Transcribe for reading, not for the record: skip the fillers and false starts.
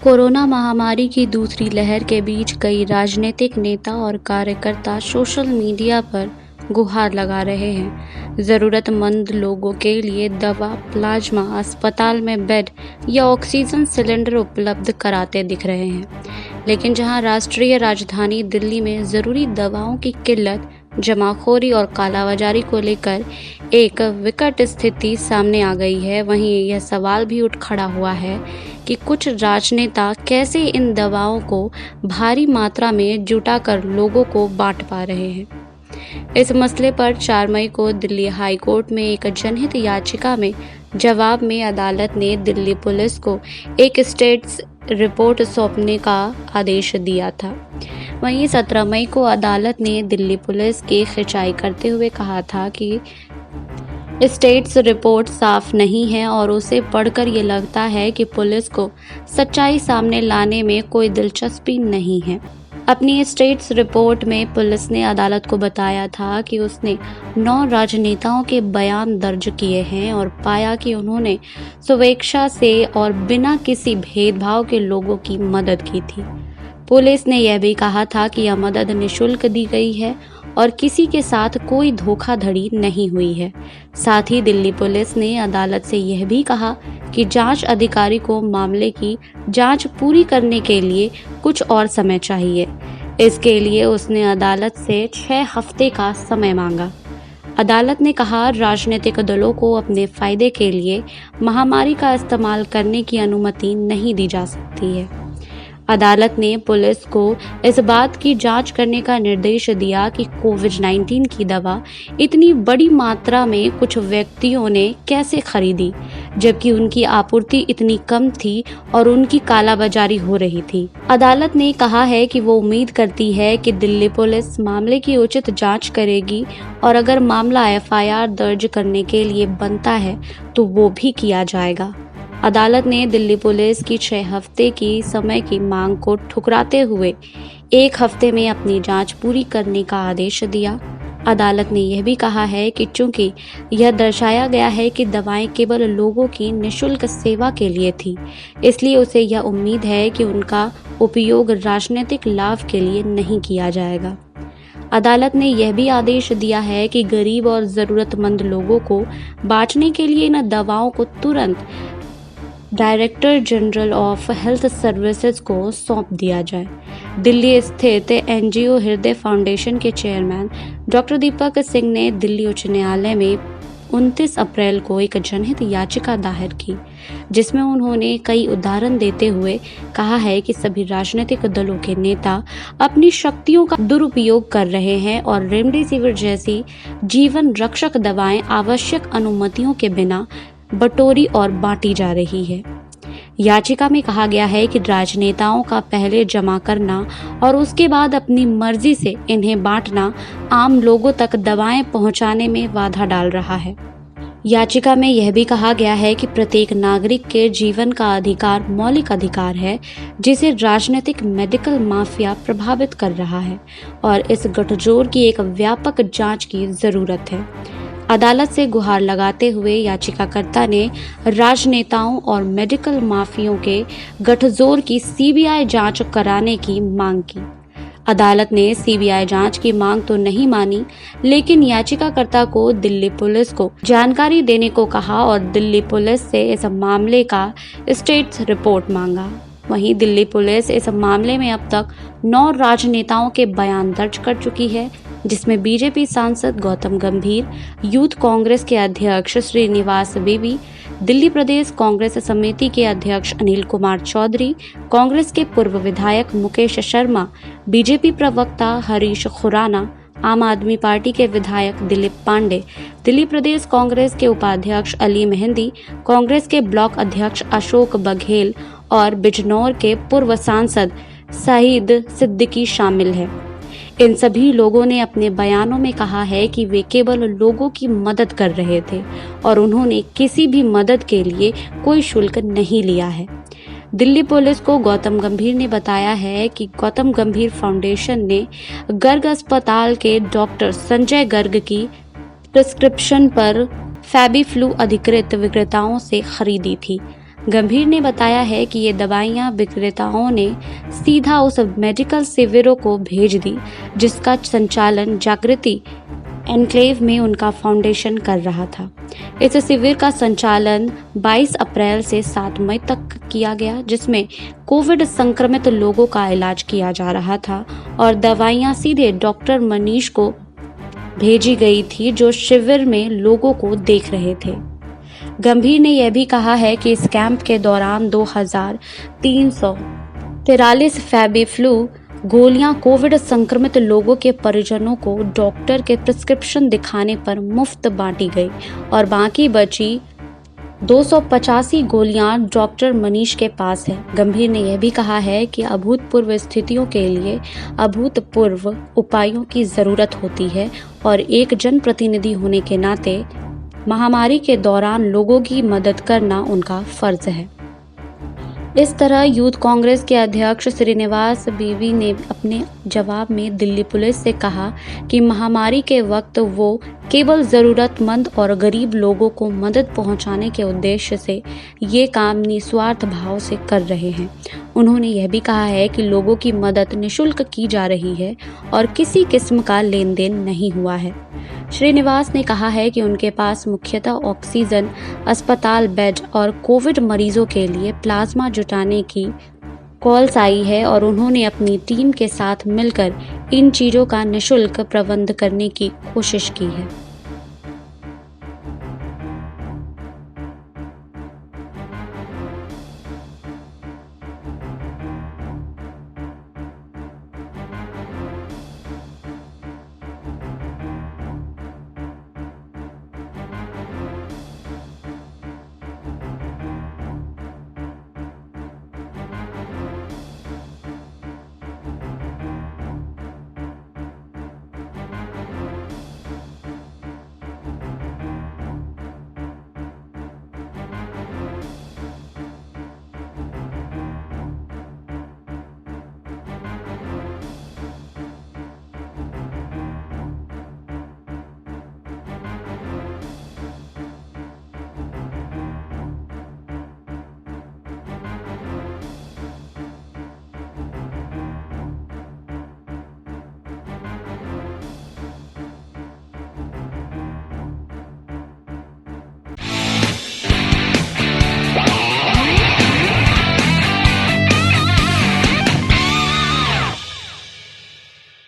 Corona महामारी की दूसरी लहर के बीच कई राजनीतिक नेता और कार्यकर्ता सोशल मीडिया पर गुहार लगा रहे हैं। ज़रूरतमंद लोगों के लिए दवा, प्लाज्मा, अस्पताल में बेड या ऑक्सीजन सिलेंडर उपलब्ध कराते दिख रहे हैं। लेकिन जहां राष्ट्रीय राजधानी दिल्ली में ज़रूरी दवाओं की किल्लत, जमाखोरी और कालाबाजारी को लेकर एक विकट स्थिति सामने आ गई है, वहीं यह सवाल भी उठ खड़ा हुआ है कि कुछ राजनेता कैसे इन दवाओं को भारी मात्रा में जुटाकर लोगों को बांट पा रहे हैं। इस मसले पर 4 मई को दिल्ली हाई कोर्ट में एक जनहित याचिका में जवाब में अदालत ने दिल्ली पुलिस को एक स्टेटस रिपोर्ट सौंपने का आदेश दिया था। वहीं 17 मई को अदालत ने दिल्ली पुलिस की खिंचाई करते हुए कहा था कि स्टेट्स रिपोर्ट साफ नहीं है और उसे पढ़कर ये लगता है कि पुलिस को सच्चाई सामने लाने में कोई दिलचस्पी नहीं है। अपनी स्टेट्स रिपोर्ट में पुलिस ने अदालत को बताया था कि उसने 9 राजनेताओं के बयान दर्ज किए हैं और पाया कि उन्होंने स्वेच्छा से और बिना किसी भेदभाव के लोगों की मदद की थी। पुलिस ने यह भी कहा था कि यह मदद निःशुल्क दी गई है और किसी के साथ कोई धोखाधड़ी नहीं हुई है। साथ ही दिल्ली पुलिस ने अदालत से यह भी कहा कि जांच अधिकारी को मामले की जांच पूरी करने के लिए कुछ और समय चाहिए। इसके लिए उसने अदालत से 6 हफ्ते का समय मांगा। अदालत ने कहा, राजनीतिक दलों को अपने फायदे के लिए महामारी का इस्तेमाल करने की अनुमति नहीं दी जा सकती है। अदालत ने पुलिस को इस बात की जांच करने का निर्देश दिया कि कोविड-19 की दवा इतनी बड़ी मात्रा में कुछ व्यक्तियों ने कैसे खरीदी, जबकि उनकी आपूर्ति इतनी कम थी और उनकी कालाबाजारी हो रही थी। अदालत ने कहा है कि वो उम्मीद करती है कि दिल्ली पुलिस मामले की उचित जांच करेगी और अगर मामला FIR दर्ज करने के लिए बनता है तो वो भी किया जाएगा। अदालत ने दिल्ली पुलिस की 6 हफ्ते की समय की मांग को ठुकराते हुए 1 हफ्ते में अपनी जांच पूरी करने का आदेश दिया। अदालत ने यह भी कहा है कि चूंकि यह दर्शाया गया है कि दवाएं केवल लोगों की निःशुल्क सेवा के लिए थी, इसलिए उसे यह उम्मीद है कि उनका उपयोग राजनीतिक लाभ के लिए नहीं किया जाएगा। अदालत ने यह भी आदेश दिया है कि गरीब और ज़रूरतमंद लोगों को बांटने के लिए इन दवाओं को तुरंत director general of health services को सौंप दिया जाए। दिल्ली स्थित NGO हृदय फाउंडेशन के चेयरमैन डॉक्टर दीपक सिंह ने दिल्ली उच्च न्यायालय में 29 अप्रैल को एक जनहित याचिका दायर की, जिसमें उन्होंने कई उदाहरण देते हुए कहा है कि सभी राजनीतिक दलों के नेता अपनी शक्तियों का दुरुपयोग कर रहे हैं और रेमडेसिविर जैसी जीवन रक्षक दवाएं आवश्यक अनुमतियों के बिना बटोरी और बांटी जा रही है। याचिका में कहा गया है कि राजनेताओं का पहले जमा करना और उसके बाद अपनी मर्जी से इन्हें बांटना आम लोगों तक दवाएं पहुंचाने में बाधा डाल रहा है। याचिका में यह भी कहा गया है कि प्रत्येक नागरिक के जीवन का अधिकार मौलिक अधिकार है, जिसे राजनीतिक मेडिकल माफिया प्रभावित कर रहा है और इस गठजोड़ की एक व्यापक जांच की जरूरत है। अदालत से गुहार लगाते हुए याचिकाकर्ता ने राजनेताओं और मेडिकल माफियों के गठजोड़ की CBI जांच कराने की मांग की। अदालत ने CBI जांच की मांग तो नहीं मानी, लेकिन याचिकाकर्ता को दिल्ली पुलिस को जानकारी देने को कहा और दिल्ली पुलिस से इस मामले का स्टेट्स रिपोर्ट मांगा। वहीं दिल्ली पुलिस इस मामले में अब तक 9 राजनेताओं के बयान दर्ज कर चुकी है, जिसमें BJP सांसद गौतम गंभीर, यूथ कांग्रेस के अध्यक्ष श्रीनिवास बेदी, दिल्ली प्रदेश कांग्रेस समिति के अध्यक्ष अनिल कुमार चौधरी, कांग्रेस के पूर्व विधायक मुकेश शर्मा, BJP प्रवक्ता हरीश खुराना, आम आदमी पार्टी के विधायक दिलीप पांडे, दिल्ली प्रदेश कांग्रेस के उपाध्यक्ष अली मेहंदी, कांग्रेस के ब्लॉक अध्यक्ष अशोक बघेल और बिजनौर के पूर्व सांसद शाहिद सिद्दीकी शामिल है। इन सभी लोगों ने अपने बयानों में कहा है कि वे केवल लोगों की मदद कर रहे थे और उन्होंने किसी भी मदद के लिए कोई शुल्क नहीं लिया है। दिल्ली पुलिस को गौतम गंभीर ने बताया है कि गौतम गंभीर फाउंडेशन ने गर्ग अस्पताल के डॉक्टर संजय गर्ग की प्रिस्क्रिप्शन पर फैबीफ्लू अधिकृत विक्रेताओं से खरीदी थी। गंभीर ने बताया है कि ये दवाइयां विक्रेताओं ने सीधा उस मेडिकल शिविरों को भेज दी जिसका संचालन जागृति एनक्लेव में उनका फाउंडेशन कर रहा था। इस शिविर का संचालन 22 अप्रैल से 7 मई तक किया गया, जिसमें कोविड संक्रमित लोगों का इलाज किया जा रहा था और दवाइयां सीधे डॉक्टर मनीष को भेजी गई थी जो शिविर में लोगों को देख रहे थे। गंभीर ने यह भी कहा है कि इस कैंप के दौरान 2343 फैबीफ्लू गोलियां कोविड संक्रमित लोगों के परिजनों को डॉक्टर के प्रिस्क्रिप्शन दिखाने पर मुफ्त बांटी गई और बाकी बची 285 गोलियां डॉक्टर मनीष के पास है। गंभीर ने यह भी कहा है कि अभूतपूर्व स्थितियों के लिए अभूतपूर्व उपायों की जरूरत होती है और एक जनप्रतिनिधि होने के नाते महामारी के दौरान लोगों की मदद करना उनका फर्ज है। इस तरह यूथ कांग्रेस के अध्यक्ष श्रीनिवास बीवी ने अपने जवाब में दिल्ली पुलिस से कहा कि महामारी के वक्त वो केवल जरूरतमंद और गरीब लोगों को मदद पहुंचाने के उद्देश्य से ये काम निस्वार्थ भाव से कर रहे हैं। उन्होंने यह भी कहा है कि लोगों की मदद निःशुल्क की जा रही है और किसी किस्म का लेन देन नहीं हुआ है। श्रीनिवास ने कहा है कि उनके पास मुख्यतः ऑक्सीजन, अस्पताल बेड और कोविड मरीजों के लिए प्लाज्मा जुटाने की कॉल्स आई है और उन्होंने अपनी टीम के साथ मिलकर इन चीज़ों का निःशुल्क प्रबंध करने की कोशिश की है।